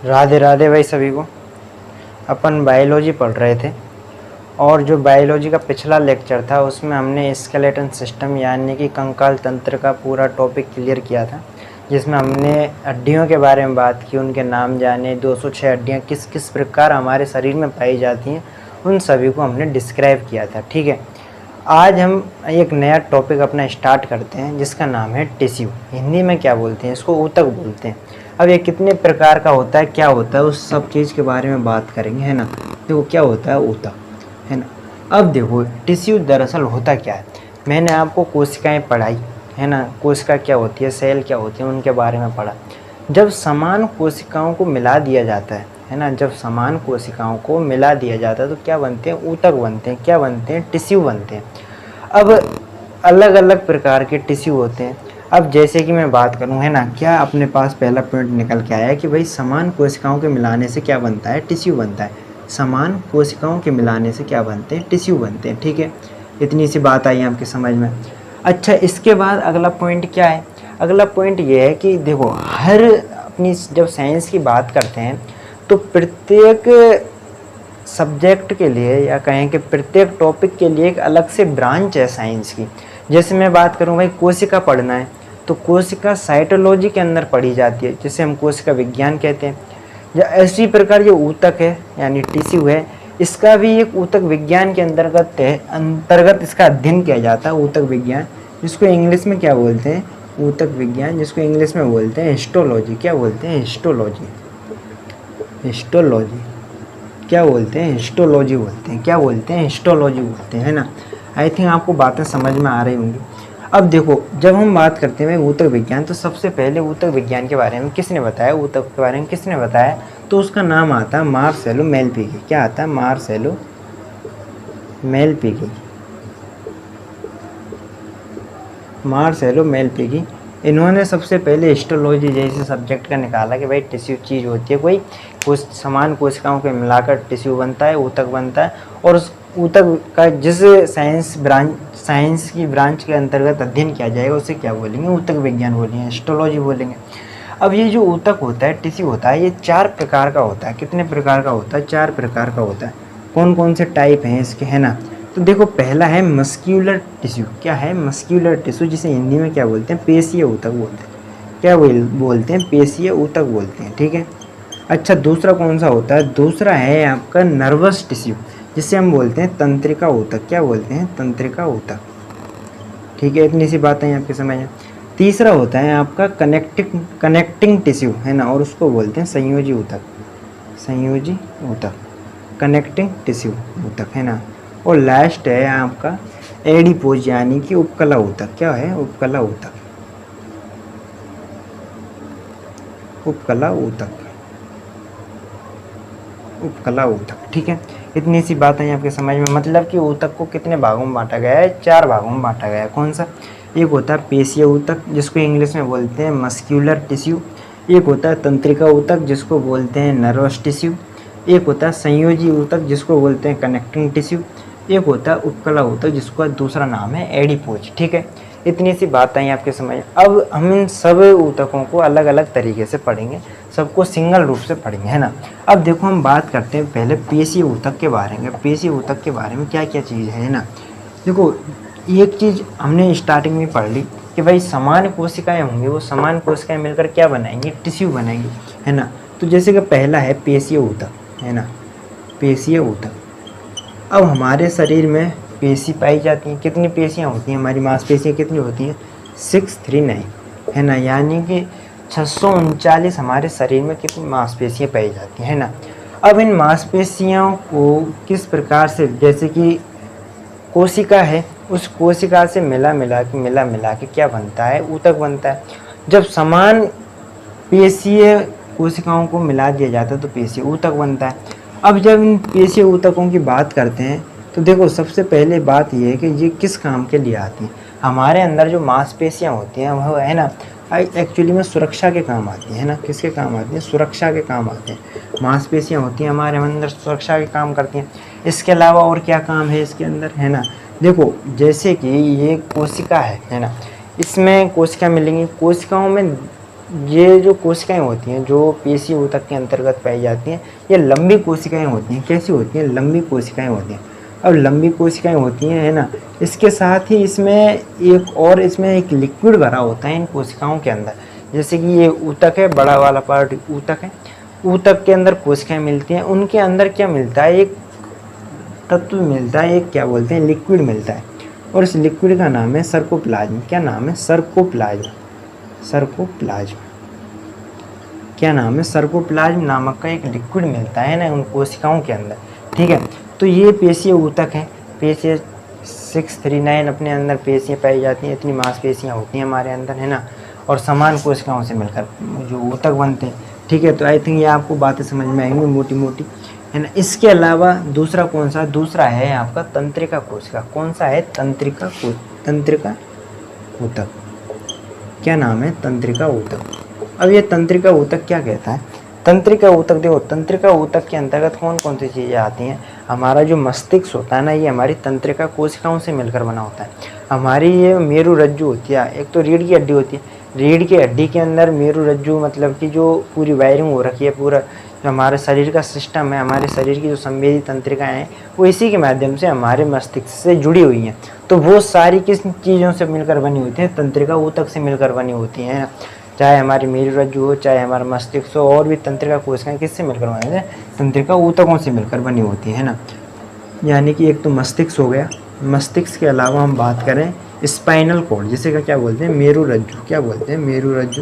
राधे राधे भाई सभी को। अपन बायोलॉजी पढ़ रहे थे और जो बायोलॉजी का पिछला लेक्चर था उसमें हमने स्केलेटन सिस्टम यानी कि कंकाल तंत्र का पूरा टॉपिक क्लियर किया था, जिसमें हमने हड्डियों के बारे में बात की, उनके नाम जाने, 206 हड्डियाँ किस किस प्रकार हमारे शरीर में पाई जाती हैं, उन सभी को हमने डिस्क्राइब किया था। ठीक है, आज हम एक नया टॉपिक अपना स्टार्ट करते हैं जिसका नाम है टिश्यू। हिंदी में क्या बोलते हैं, इसको ऊतक बोलते हैं। अब ये कितने प्रकार का होता है, क्या होता है, उस सब चीज़ के बारे में बात करेंगे, है ना। देखो क्या होता है ऊतक, है ना। अब देखो टिश्यू दरअसल होता क्या है। मैंने आपको कोशिकाएं पढ़ाई, है ना, कोशिका क्या होती है, सेल क्या होती है, उनके बारे में पढ़ा। जब समान कोशिकाओं को मिला दिया जाता है ना, जब समान कोशिकाओं को मिला दिया जाता है तो क्या बनते हैं, ऊतक बनते हैं। क्या बनते हैं, टिश्यू बनते हैं। अब अलग अलग प्रकार के टिश्यू होते हैं। अब जैसे कि मैं बात करूं, है ना, क्या अपने पास पहला पॉइंट निकल के आया है कि भाई समान कोशिकाओं के मिलाने से क्या बनता है, टिश्यू बनता है। समान कोशिकाओं के मिलाने से क्या बनते हैं, टिश्यू बनते हैं। ठीक है, इतनी सी बात आई आपकी समझ में। अच्छा, इसके बाद अगला पॉइंट क्या है, अगला पॉइंट ये है कि देखो हर अपनी जब साइंस की बात करते हैं तो प्रत्येक सब्जेक्ट के लिए या कहें कि प्रत्येक टॉपिक के लिए एक अलग से ब्रांच है साइंस की। जैसे मैं बात करूं भाई कोशिका पढ़ना है तो कोशिका साइटोलॉजी के अंदर पढ़ी जाती है, जिसे हम कोशिका विज्ञान कहते हैं। या इसी प्रकार जो ऊतक है यानी टिश्यू है, इसका भी एक ऊतक विज्ञान के अंतर्गत है, अंतर्गत इसका अध्ययन किया जाता है, ऊतक विज्ञान, जिसको इंग्लिश में क्या बोलते हैं, ऊतक विज्ञान, जिसको इंग्लिश में बोलते हैं हिस्टोलॉजी। क्या बोलते हैं, हिस्टोलॉजी। हिस्टोलॉजी क्या बोलते हैं, हिस्टोलॉजी बोलते हैं। क्या बोलते हैं, हिस्टोलॉजी बोलते हैं, है ना। आई थिंक आपको बातें समझ में आ रही होंगी। अब देखो जब हम बात करते हैं ऊतक विज्ञान, तो सबसे पहले ऊतक विज्ञान के बारे में किसने बताया, ऊतक के बारे में किसने बताया, तो उसका नाम आता है मार्सेलो मेलपीगी। क्या आता है, मार्सेलो मेलपीगी। मार्सेलो मेलपीगी, इन्होंने सबसे पहले हिस्टोलॉजी जैसे सब्जेक्ट का निकाला कि भाई टिश्यू चीज़ होती है, कोई कुछ समान कोशिकाओं को मिलाकर टिश्यू बनता है, ऊतक बनता है। और उस ऊतक का जिस साइंस की ब्रांच के अंतर्गत अध्ययन किया जाएगा उसे क्या बोलेंगे, ऊतक विज्ञान बोलेंगे, हिस्टोलॉजी बोलेंगे। अब ये जो ऊतक होता है, टिश्यू होता है, ये 4 प्रकार का होता है। कितने प्रकार का होता है, 4 प्रकार का होता है। कौन कौन से टाइप हैं इसके, है ना। तो देखो पहला है मस्क्यूलर टिश्यू। क्या है, मस्क्यूलर टिश्यू, जिसे हिंदी में क्या बोलते हैं, पेशीय ऊतक बोलते हैं। क्या बोलते हैं, पेशीय ऊतक बोलते हैं। ठीक है। अच्छा, दूसरा कौन सा होता है, दूसरा है आपका नर्वस टिश्यू, जिसे हम बोलते हैं तंत्रिका ऊतक। क्या बोलते हैं, तंत्रिका ऊतक। ठीक है, इतनी सी बातें आपके समझ में। तीसरा होता है आपका कनेक्टिंग टिश्यू, है ना, और उसको बोलते हैं संयोजी ऊतक। संयोजी ऊतक, कनेक्टिंग टिश्यू ऊतक, है ना। और लास्ट है आपका एडिपोज यानी कि उपकला ऊतक। क्या है, उपकला ऊतक। उपकला ऊतक, उपकला ऊतक। ठीक है, इतनी सी बात है आपके समझ में। मतलब कि ऊतक को कितने भागों में बांटा गया है, 4 भागों में बांटा गया है। कौन सा, एक होता है पेशीय ऊतक जिसको इंग्लिश में बोलते हैं मस्क्यूलर टिश्यू, एक होता है तंत्रिका ऊतक जिसको बोलते हैं नर्वस टिश्यू, एक होता है संयोजी ऊतक जिसको बोलते हैं कनेक्टिंग टिश्यू, एक होता है उपकला ऊतक जिसका दूसरा नाम है एडिपोज। ठीक है, इतनी सी बात आई आपके समझ। अब हम इन सब ऊतकों को अलग अलग तरीके से पढ़ेंगे, सबको सिंगल रूप से पढ़ेंगे, है ना। अब देखो हम बात करते हैं पहले पेशीय ऊतक के बारे में। पेशीय ऊतक के बारे में क्या क्या चीज़ है ना। देखो एक चीज़ हमने स्टार्टिंग में पढ़ ली कि भाई समान कोशिकाएं होंगी, वो समान कोशिकाएं मिलकर क्या बनाएंगी, टिश्यू बनाएंगी, है ना। तो जैसे कि पहला है पेशीय ऊतक, है ना, पेशीय ऊतक। अब हमारे शरीर में पेशी पाई जाती हैं, कितनी पेशियाँ होती हैं, हमारी मांसपेशियाँ कितनी होती हैं, 639, है ना, यानी कि 639 हमारे शरीर में कितनी मांसपेशियाँ पाई जाती हैं, है ना। अब इन मांसपेशियों को किस प्रकार से, जैसे कि कोशिका है, उस कोशिका से मिला मिला के क्या बनता है, ऊतक बनता है। जब समान पेशीय कोशिकाओं को मिला दिया जाता है तो पेशीय ऊतक बनता है। अब जब इन पेशीय ऊतकों की बात करते हैं तो देखो सबसे पहले बात ये है कि ये किस काम के लिए आती हैं। हमारे अंदर जो मांसपेशियाँ होती हैं वह, है ना, एक्चुअली में सुरक्षा के काम आती है ना, किसके काम आती हैं, सुरक्षा के काम आते हैं। मांसपेशियाँ होती हैं हमारे अंदर, सुरक्षा के काम करती हैं। इसके अलावा और क्या काम है इसके अंदर, है ना। देखो जैसे कि ये कोशिका है ना, इसमें कोशिका मिलेंगी, कोशिकाओं में ये जो कोशिकाएं होती हैं जो पेशीय ऊतक के अंतर्गत पाई जाती हैं, ये लंबी कोशिकाएं होती हैं। कैसी होती हैं? लंबी कोशिकाएं होती हैं। अब लंबी कोशिकाएं होती हैं, है ना, इसके साथ ही इसमें एक लिक्विड भरा होता है इन कोशिकाओं के अंदर। जैसे कि ये ऊतक है, बड़ा वाला पार्ट ऊतक है, ऊतक के अंदर कोशिकाएं मिलती हैं, उनके अंदर क्या मिलता है? एक तत्व मिलता है, एक क्या बोलते हैं, लिक्विड मिलता है, और इस लिक्विड का नाम है सर्कोप्लाज्म। क्या नाम है? सर्कोप्लाज्म। सर्कोप्लाज्म क्या नाम है? सर्कोप्लाज्म नामक का एक लिक्विड मिलता है ना उन कोशिकाओं के अंदर, ठीक है। तो ये पेशीय ऊतक है, पेशीय 639 अपने अंदर पेशियाँ पाई जाती हैं, इतनी मांसपेशियाँ होती हैं हमारे अंदर, है ना, और समान कोशिकाओं से मिलकर जो ऊतक बनते हैं, ठीक है। तो आई थिंक ये आपको बातें समझ में आएंगी मोटी मोटी, है ना। इसके अलावा दूसरा कौन सा? दूसरा है आपका तंत्रिका कोशिका। कौन सा है? तंत्रिका ऊतक। क्या नाम है? तंत्रिका ऊतक। अब ये तंत्रिका ऊतक क्या कहता है? तंत्रिका ऊतक, देखो तंत्रिका ऊतक के अंतर्गत कौन कौन सी चीज़ें आती हैं? हमारा जो मस्तिष्क होता है ना, ये हमारी तंत्रिका कोशिकाओं से मिलकर बना होता है। हमारी ये मेरु रज्जु होती है, एक तो रीढ़ की हड्डी होती है, रीढ़ की हड्डी के अंदर मेरु रज्जु मतलब कि जो पूरी वायरिंग हो रखी है, पूरा जो हमारे शरीर का सिस्टम है, हमारे शरीर की जो संवेदी तंत्रिकाएँ हैं, वो इसी के माध्यम से हमारे मस्तिष्क से जुड़ी हुई हैं। तो वो सारी किस चीज़ों से मिलकर बनी होती है? तंत्रिका ऊतक से मिलकर बनी होती हैं। चाहे हमारी मेरु रज्जु हो, चाहे हमारा मस्तिष्क हो, और भी तंत्रिका कोशिकाएं किससे मिलकर बनी होती हैं? तंत्रिका ऊतकों से मिलकर बनी होती है ना। यानी कि एक तो मस्तिष्क हो गया, मस्तिष्क के अलावा हम बात करें स्पाइनल कॉर्ड, जिसे का क्या बोलते हैं? मेरु रज्जु। क्या बोलते हैं? मेरु रज्जु,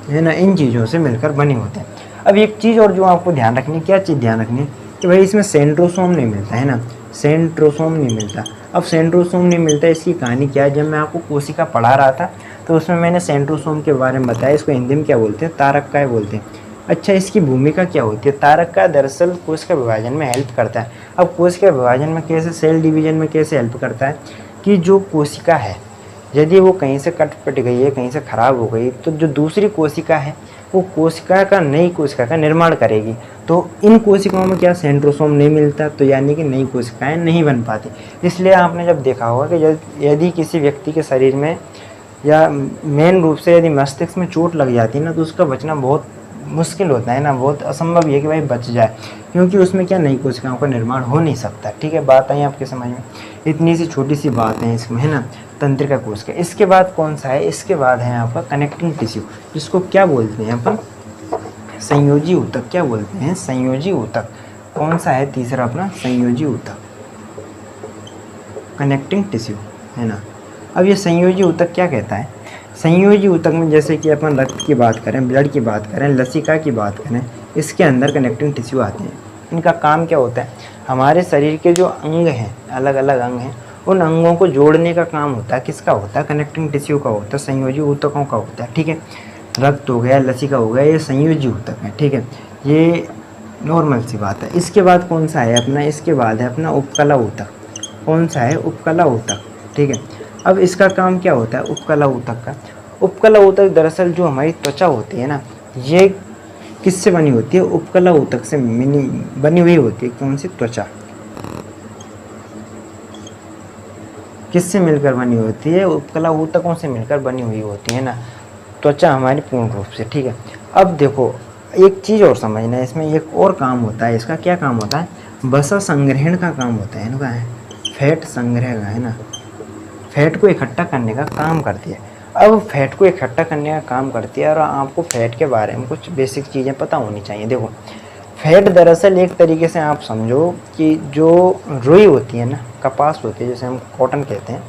है ना। इन चीज़ों से मिलकर बनी होते हैं। अब एक चीज़ और जो आपको ध्यान रखनी है, क्या चीज़ ध्यान रखनी है? कि भाई इसमें सेंट्रोसोम नहीं मिलता, है ना, सेंट्रोसोम नहीं मिलता। अब सेंट्रोसोम नहीं मिलता, इसकी कहानी क्या है? जब मैं आपको कोशिका पढ़ा रहा था तो उसमें मैंने सेंट्रोसोम के बारे में बताया। इसको हिंदी में क्या बोलते हैं? तारककाय बोलते हैं। अच्छा, इसकी भूमिका क्या होती है? तारककाय दरअसल कोशिका विभाजन में हेल्प करता है। अब कोशिका विभाजन में कैसे, सेल डिवीजन में कैसे हेल्प करता है? कि जो कोशिका है, यदि वो कहीं से कट पट गई है, कहीं से खराब हो गई, तो जो दूसरी कोशिका है वो नई कोशिका का निर्माण करेगी। तो इन कोशिकाओं में क्या? सेंट्रोसोम नहीं मिलता, तो यानी कि नई कोशिकाएं नहीं बन पाती। इसलिए आपने जब देखा होगा कि यदि किसी व्यक्ति के शरीर में या मेन रूप से यदि मस्तिष्क में चोट लग जाती है ना, तो उसका बचना बहुत मुश्किल होता है ना, बहुत असंभव है कि भाई बच जाए, क्योंकि उसमें क्या, नई कोशिकाओं का निर्माण हो नहीं सकता। ठीक है, बात आई आपके समझ में? इतनी सी छोटी सी बात है इसमें, है ना, तंत्रिका कोशिका। इसके बाद कौन सा है? इसके बाद है आपका कनेक्टिंग टिश्यू, जिसको क्या बोलते हैं अपन? संयोजी ऊतक। क्या बोलते हैं? संयोजी ऊतक। कौन सा है तीसरा अपना? संयोजी ऊतक, कनेक्टिंग टिश्यू, है ना। अब ये संयोजी ऊतक क्या कहता है? संयोजी ऊतक में जैसे कि अपन रक्त की बात करें, ब्लड की बात करें, लसिका की बात करें, इसके अंदर कनेक्टिंग टिश्यू आते हैं। इनका काम क्या होता है? हमारे शरीर के जो अंग हैं, अलग अलग अंग हैं, उन अंगों को जोड़ने का काम होता है। किसका होता है? कनेक्टिंग टिश्यू का होता है, संयोजी ऊतकों का होता है। ठीक है, रक्त हो गया, लसिका हो गया, ये संयोजी ऊतक है। ठीक है, ये नॉर्मल सी बात है। इसके बाद कौन सा है अपना? इसके बाद है अपना उपकला ऊतक। कौन सा है? उपकला ऊतक। ठीक है, अब इसका काम क्या होता है उपकला ऊतक का? उपकला ऊतक दरअसल जो हमारी त्वचा होती है ना, ये किससे बनी होती है? उपकला ऊतक से बनी हुई होती है। कौन सी? त्वचा। किससे मिलकर बनी होती है? उपकला ऊतकों से मिलकर बनी हुई होती है ना त्वचा हमारी, पूर्ण रूप से। ठीक है, अब देखो एक चीज़ और समझना है, इसमें एक और काम होता है। इसका क्या काम होता है? वसा संग्रहण का काम होता है इनका, है फैट संग्रह का, है ना, फैट को इकट्ठा करने का काम करती है। अब फैट को इकट्ठा करने का काम करती है, और आपको फैट के बारे में कुछ बेसिक चीज़ें पता होनी चाहिए। देखो, फैट दरअसल एक तरीके से आप समझो कि जो रुई होती है ना, कपास होती है, जैसे हम कॉटन कहते हैं,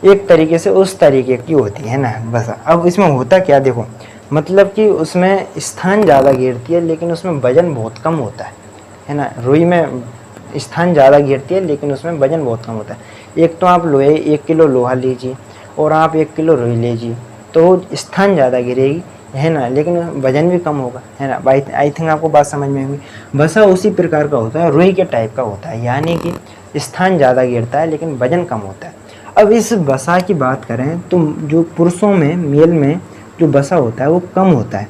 एक तरीके से उस तरीके की होती है ना बस। अब इसमें होता क्या, देखो, मतलब कि उसमें स्थान ज़्यादा घेरती है, लेकिन उसमें वजन बहुत कम होता है ना। रुई में स्थान ज़्यादा घेरती है, लेकिन उसमें वजन बहुत कम होता है। एक तो आप लोहे 1 किलो लोहा लीजिए और आप 1 किलो रुई लीजिए, तो स्थान ज़्यादा गिरेगी, है ना, लेकिन वजन भी कम होगा, है ना। आई थिंक आपको बात समझ में होगी। वसा उसी प्रकार का होता है, रुई के टाइप का होता है, यानी कि स्थान ज़्यादा गिरता है लेकिन वजन कम होता है। अब इस वसा की बात करें तो जो पुरुषों में, मेल में जो वसा होता है वो कम होता है,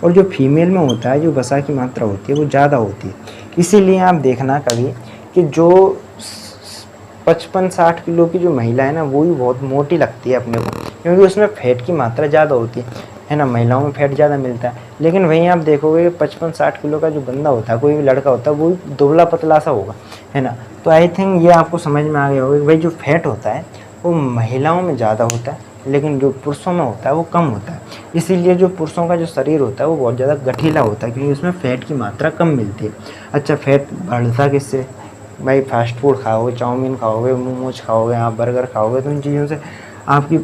और जो फीमेल में होता है, जो वसा की मात्रा होती है वो ज़्यादा होती है। इसीलिए आप देखना कभी कि जो 55-60 किलो की जो महिला है ना, वो भी बहुत मोटी लगती है अपने को, क्योंकि उसमें फैट की मात्रा ज़्यादा होती है ना, महिलाओं में फैट ज़्यादा मिलता है। लेकिन वहीं आप देखोगे कि 55-60 किलो का जो बंदा होता है, कोई भी लड़का होता है, वो दुबला पतला सा होगा, है ना। तो आई थिंक ये आपको समझ में आ गया होगा कि भाई जो फैट होता है वो महिलाओं में ज़्यादा होता है, लेकिन जो पुरुषों में होता है वो कम होता है। इसीलिए जो पुरुषों का जो शरीर होता है वो बहुत ज़्यादा गठीला होता है, क्योंकि उसमें फ़ैट की मात्रा कम मिलती है। अच्छा, फैट बढ़ता किससे? भाई फास्ट फूड खाओगे, चाउमीन खाओगे, मोमोज खाओगे, आप बर्गर खाओगे, तो इन चीज़ों से आपकी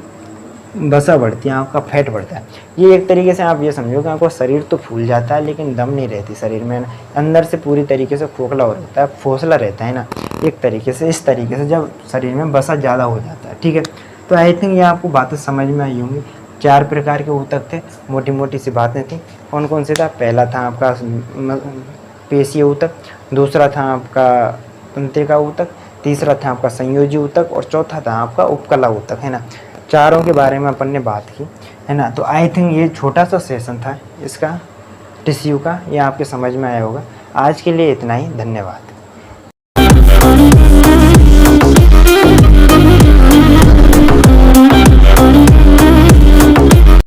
वसा बढ़ती है, आपका फैट बढ़ता है। ये एक तरीके से आप ये समझो कि आपका शरीर तो फूल जाता है लेकिन दम नहीं रहती शरीर में, ना अंदर से पूरी तरीके से खोखला हो रहता है, फोसला रहता है ना, एक तरीके से। इस तरीके से जब शरीर में वसा ज़्यादा हो जाता है, ठीक है। तो आई थिंक ये आपको बातें समझ में आई होंगी। 4 प्रकार के ऊतक थे, मोटी मोटी सी बातें थी। कौन कौन से था? पहला था आपका पेशीय ऊतक, दूसरा था आपका तंत्रिका ऊतक, तीसरा था आपका संयोजी ऊतक और चौथा था आपका उपकला ऊतक, है ना। चारों के बारे में अपन ने बात की, है ना। तो आई थिंक ये छोटा सा सेशन था इसका टिश्यू का, ये आपके समझ में आया होगा। आज के लिए इतना ही, धन्यवाद।